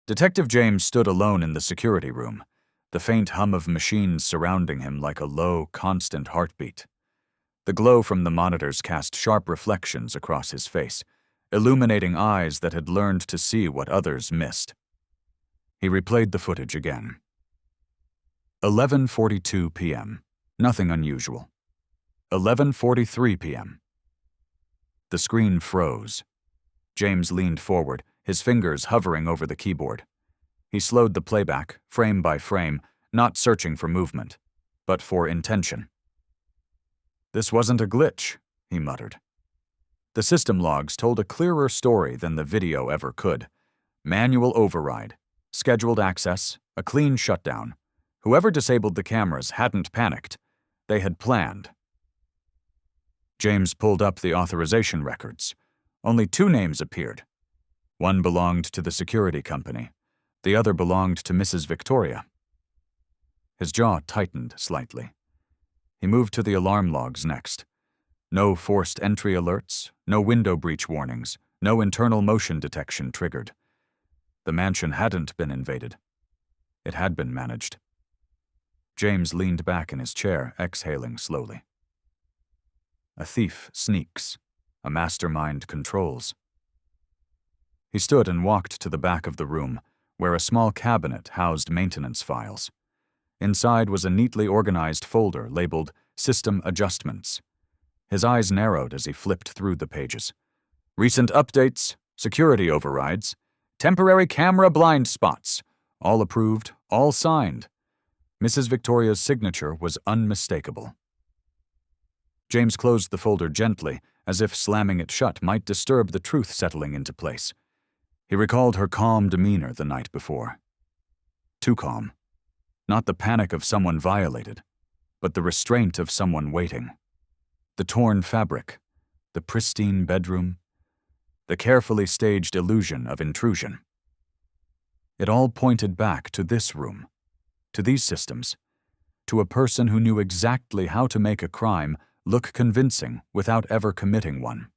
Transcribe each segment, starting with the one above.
Detective James stood alone in the security room, the faint hum of machines surrounding him like a low, constant heartbeat. The glow from the monitors cast sharp reflections across his face, illuminating eyes that had learned to see what others missed. He replayed the footage again. 11:42 p.m. Nothing unusual. 11:43 p.m. The screen froze. James leaned forward, his fingers hovering over the keyboard. He slowed the playback, frame by frame, not searching for movement, but for intention. "This wasn't a glitch," he muttered. The system logs told a clearer story than the video ever could. Manual override, scheduled access, a clean shutdown. Whoever disabled the cameras hadn't panicked. They had planned. James pulled up the authorization records. Only 2 names appeared. One belonged to the security company. The other belonged to Mrs. Victoria. His jaw tightened slightly. He moved to the alarm logs next. No forced entry alerts, no window breach warnings, no internal motion detection triggered. The mansion hadn't been invaded. It had been managed. James leaned back in his chair, exhaling slowly. A thief sneaks. A mastermind controls. He stood and walked to the back of the room, where a small cabinet housed maintenance files. Inside was a neatly organized folder labeled System Adjustments. His eyes narrowed as he flipped through the pages. Recent updates, security overrides, temporary camera blind spots, all approved, all signed. Mrs. Victoria's signature was unmistakable. James closed the folder gently, as if slamming it shut might disturb the truth settling into place. He recalled her calm demeanor the night before. Too calm. Not the panic of someone violated, but the restraint of someone waiting. The torn fabric, the pristine bedroom, the carefully staged illusion of intrusion. It all pointed back to this room, to these systems, to a person who knew exactly how to make a crime look convincing without ever committing one.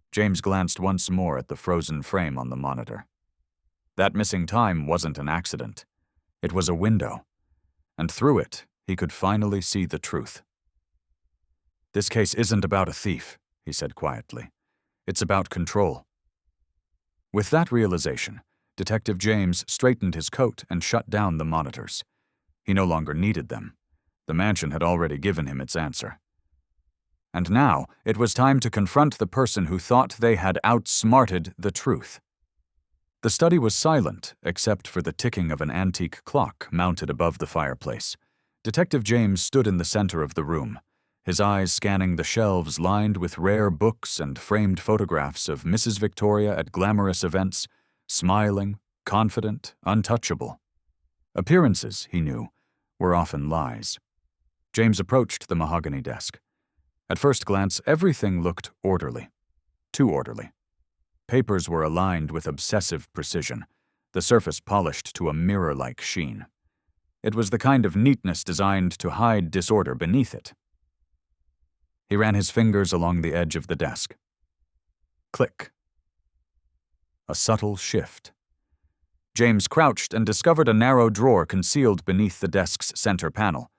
James glanced once more at the frozen frame on the monitor. That missing time wasn't an accident. It was a window, and through it, he could finally see the truth. "This case isn't about a thief," he said quietly. "It's about control." With that realization, Detective James straightened his coat and shut down the monitors. He no longer needed them. The mansion had already given him its answer. And now it was time to confront the person who thought they had outsmarted the truth. The study was silent, except for the ticking of an antique clock mounted above the fireplace. Detective James stood in the center of the room, his eyes scanning the shelves lined with rare books and framed photographs of Mrs. Victoria at glamorous events, smiling, confident, untouchable. Appearances, he knew, were often lies. James approached the mahogany desk. At first glance, everything looked orderly. Too orderly. Papers were aligned with obsessive precision, the surface polished to a mirror-like sheen. It was the kind of neatness designed to hide disorder beneath it. He ran his fingers along the edge of the desk. Click. A subtle shift. James crouched and discovered a narrow drawer concealed beneath the desk's center panel.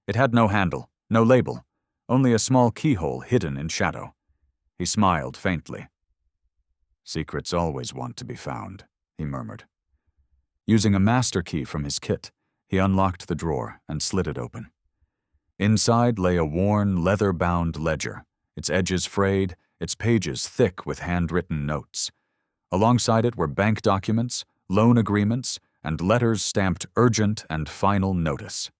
It had no handle, no label, only a small keyhole hidden in shadow. He smiled faintly. "Secrets always want to be found," he murmured. Using a master key from his kit, he unlocked the drawer and slid it open. Inside lay a worn, leather-bound ledger, its edges frayed, its pages thick with handwritten notes. Alongside it were bank documents, loan agreements, and letters stamped urgent and final notice.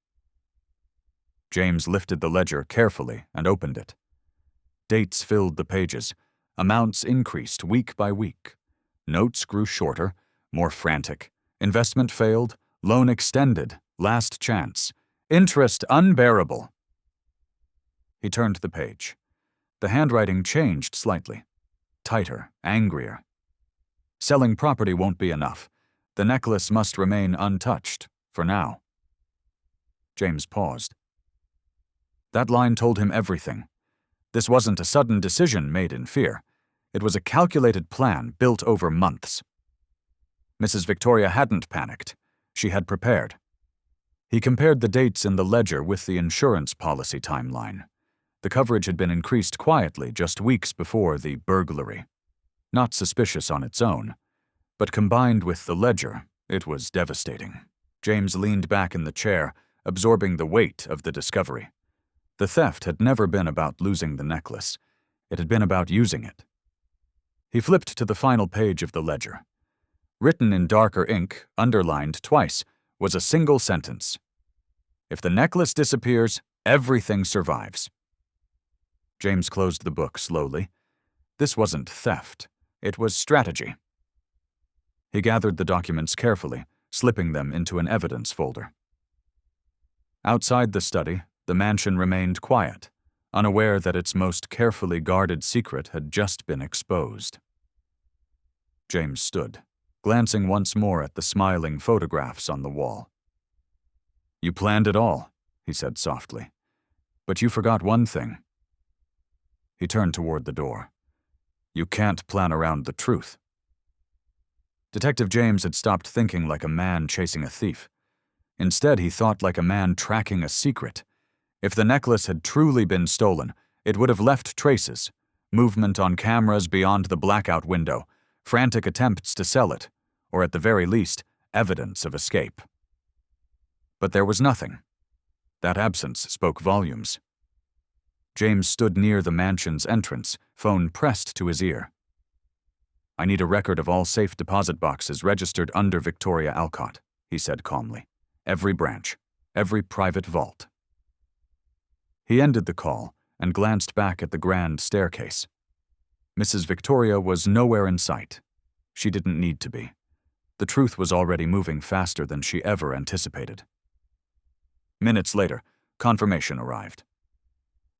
James lifted the ledger carefully and opened it. Dates filled the pages. Amounts increased week by week. Notes grew shorter, more frantic. Investment failed, loan extended, last chance. Interest unbearable. He turned the page. The handwriting changed slightly. Tighter, angrier. Selling property won't be enough. The necklace must remain untouched, for now. James paused. That line told him everything. This wasn't a sudden decision made in fear. It was a calculated plan built over months. Mrs. Victoria hadn't panicked. She had prepared. He compared the dates in the ledger with the insurance policy timeline. The coverage had been increased quietly just weeks before the burglary. Not suspicious on its own, but combined with the ledger, it was devastating. James leaned back in the chair, absorbing the weight of the discovery. The theft had never been about losing the necklace. It had been about using it. He flipped to the final page of the ledger. Written in darker ink, underlined twice, was a single sentence. If the necklace disappears, everything survives. James closed the book slowly. This wasn't theft. It was strategy. He gathered the documents carefully, slipping them into an evidence folder. Outside the study, the mansion remained quiet, unaware that its most carefully guarded secret had just been exposed. James stood, glancing once more at the smiling photographs on the wall. "You planned it all," he said softly. "But you forgot one thing." He turned toward the door. "You can't plan around the truth." Detective James had stopped thinking like a man chasing a thief. Instead, he thought like a man tracking a secret. If the necklace had truly been stolen, it would have left traces, movement on cameras beyond the blackout window, frantic attempts to sell it, or at the very least, evidence of escape. But there was nothing. That absence spoke volumes. James stood near the mansion's entrance, phone pressed to his ear. "I need a record of all safe deposit boxes registered under Victoria Alcott," he said calmly. "Every branch, every private vault." He ended the call and glanced back at the grand staircase. Mrs. Victoria was nowhere in sight. She didn't need to be. The truth was already moving faster than she ever anticipated. Minutes later, confirmation arrived.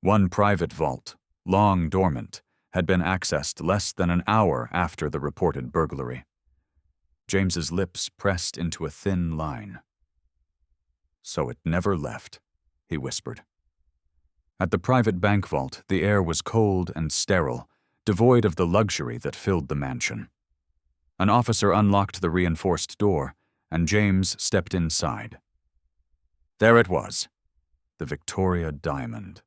One private vault, long dormant, had been accessed less than an hour after the reported burglary. James's lips pressed into a thin line. "So it never left," he whispered. At the private bank vault, the air was cold and sterile, devoid of the luxury that filled the mansion. An officer unlocked the reinforced door, and James stepped inside. There it was, the Victoria diamond.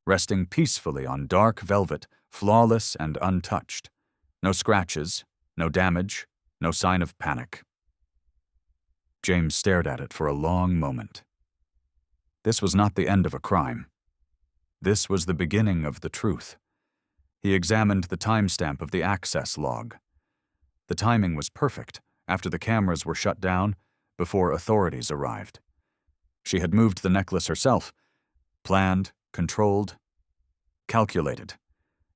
Resting peacefully on dark velvet, flawless and untouched. No scratches, no damage, no sign of panic. James stared at it for a long moment. This was not the end of a crime. This was the beginning of the truth. He examined the timestamp of the access log. The timing was perfect, after the cameras were shut down, before authorities arrived. She had moved the necklace herself, planned, controlled, calculated.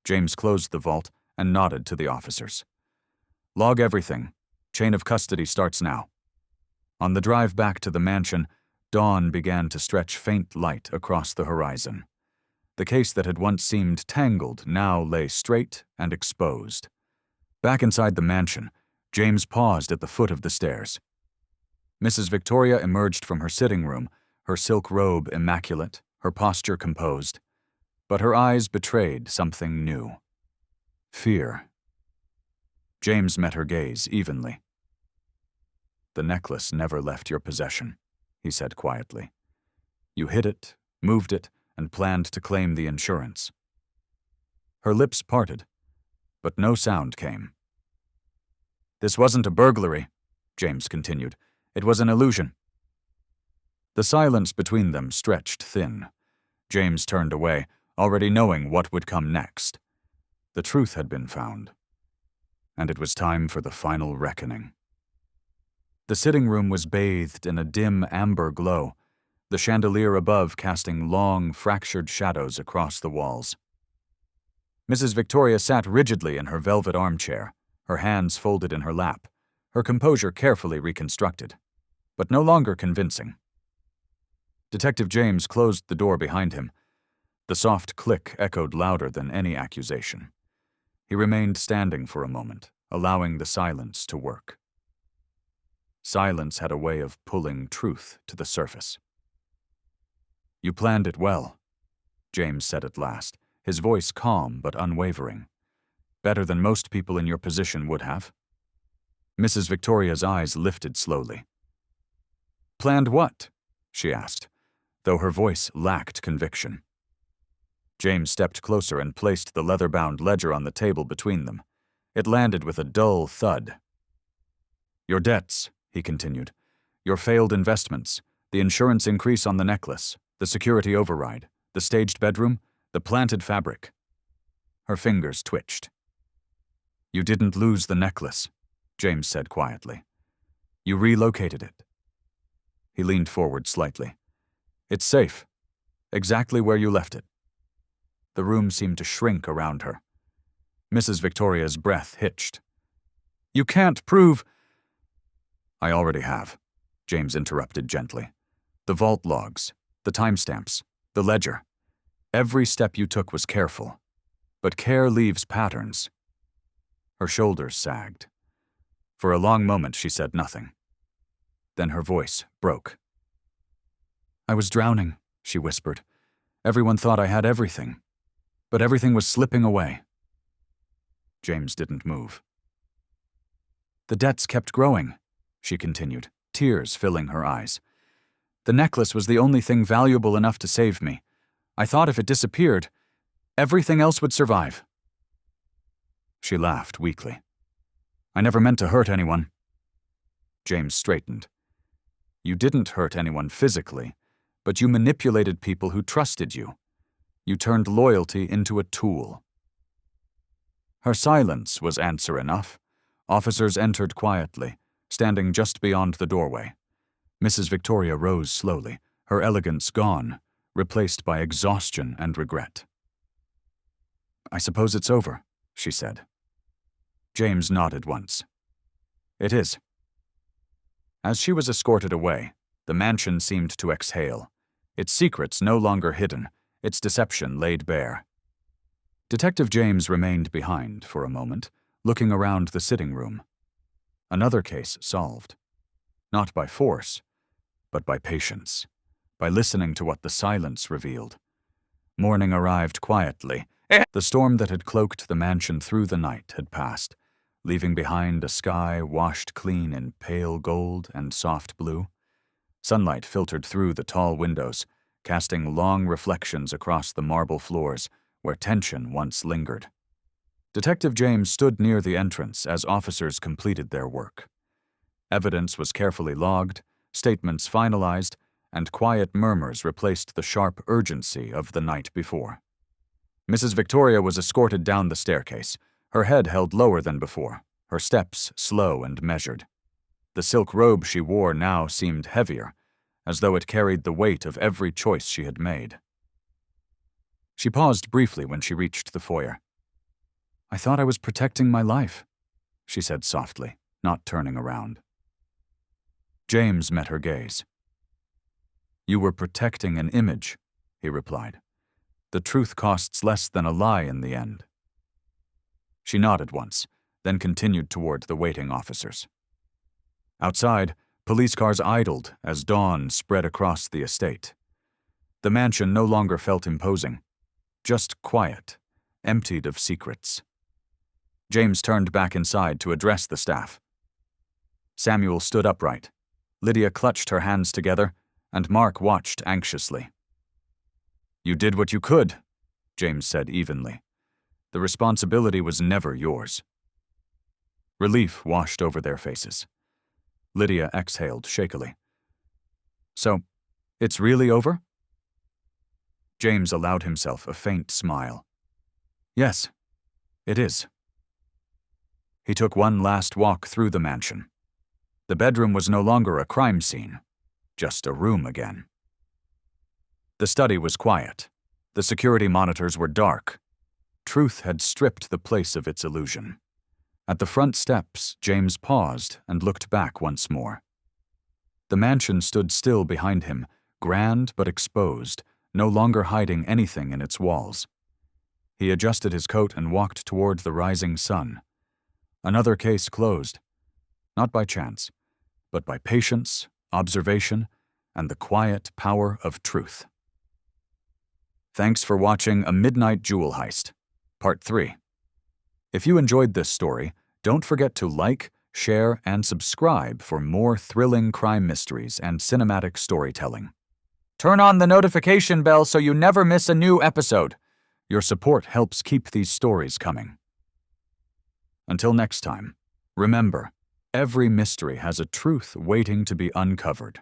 James closed the vault and nodded to the officers. "Log everything. Chain of custody starts now." On the drive back to the mansion, dawn began to stretch faint light across the horizon. The case that had once seemed tangled now lay straight and exposed. Back inside the mansion, James paused at the foot of the stairs. Mrs. Victoria emerged from her sitting room, her silk robe immaculate, her posture composed. But her eyes betrayed something new. Fear. James met her gaze evenly. "The necklace never left your possession," he said quietly. "You hid it, moved it, and planned to claim the insurance." Her lips parted, but no sound came. "This wasn't a burglary," James continued. "It was an illusion." The silence between them stretched thin. James turned away, already knowing what would come next. The truth had been found, and it was time for the final reckoning. The sitting room was bathed in a dim amber glow, the chandelier above casting long, fractured shadows across the walls. Mrs. Victoria sat rigidly in her velvet armchair, her hands folded in her lap, her composure carefully reconstructed, but no longer convincing. Detective James closed the door behind him. The soft click echoed louder than any accusation. He remained standing for a moment, allowing the silence to work. Silence had a way of pulling truth to the surface. "You planned it well," James said at last, his voice calm but unwavering. "Better than most people in your position would have." Mrs. Victoria's eyes lifted slowly. "Planned what?" she asked, though her voice lacked conviction. James stepped closer and placed the leather-bound ledger on the table between them. It landed with a dull thud. "Your debts," he continued. "Your failed investments, the insurance increase on the necklace, the security override, the staged bedroom, the planted fabric." Her fingers twitched. "You didn't lose the necklace," James said quietly. "You relocated it." He leaned forward slightly. "It's safe. Exactly where you left it." The room seemed to shrink around her. Mrs. Victoria's breath hitched. "You can't prove—" "I already have," James interrupted gently. "The vault logs, the timestamps, the ledger. Every step you took was careful. But care leaves patterns." Her shoulders sagged. For a long moment she said nothing. Then her voice broke. "I was drowning," she whispered. "Everyone thought I had everything. But everything was slipping away." James didn't move. "The debts kept growing," she continued, tears filling her eyes. "The necklace was the only thing valuable enough to save me. I thought if it disappeared, everything else would survive." She laughed weakly. "I never meant to hurt anyone." James straightened. "You didn't hurt anyone physically, but you manipulated people who trusted you. You turned loyalty into a tool." Her silence was answer enough. Officers entered quietly, standing just beyond the doorway. Mrs. Victoria rose slowly, her elegance gone, replaced by exhaustion and regret. "I suppose it's over," she said. James nodded once. "It is." As she was escorted away, the mansion seemed to exhale, its secrets no longer hidden, its deception laid bare. Detective James remained behind for a moment, looking around the sitting room. Another case solved. Not by force, but by patience, by listening to what the silence revealed. Morning arrived quietly. The storm that had cloaked the mansion through the night had passed, leaving behind a sky washed clean in pale gold and soft blue. Sunlight filtered through the tall windows, casting long reflections across the marble floors where tension once lingered. Detective James stood near the entrance as officers completed their work. Evidence was carefully logged, statements finalized, and quiet murmurs replaced the sharp urgency of the night before. Mrs. Victoria was escorted down the staircase, her head held lower than before, her steps slow and measured. The silk robe she wore now seemed heavier, as though it carried the weight of every choice she had made. She paused briefly when she reached the foyer. "I thought I was protecting my life," she said softly, not turning around. James met her gaze. "You were protecting an image," he replied. "The truth costs less than a lie in the end." She nodded once, then continued toward the waiting officers. Outside, police cars idled as dawn spread across the estate. The mansion no longer felt imposing, just quiet, emptied of secrets. James turned back inside to address the staff. Samuel stood upright. Lydia clutched her hands together, and Mark watched anxiously. "You did what you could," James said evenly. "The responsibility was never yours." Relief washed over their faces. Lydia exhaled shakily. "So, it's really over?" James allowed himself a faint smile. "Yes, it is." He took one last walk through the mansion. The bedroom was no longer a crime scene, just a room again. The study was quiet. The security monitors were dark. Truth had stripped the place of its illusion. At the front steps, James paused and looked back once more. The mansion stood still behind him, grand but exposed, no longer hiding anything in its walls. He adjusted his coat and walked toward the rising sun. Another case closed, not by chance, but by patience, observation, and the quiet power of truth. Thanks for watching A Midnight Jewel Heist, Part 3. If you enjoyed this story, don't forget to like, share, and subscribe for more thrilling crime mysteries and cinematic storytelling. Turn on the notification bell so you never miss a new episode. Your support helps keep these stories coming. Until next time, remember, every mystery has a truth waiting to be uncovered.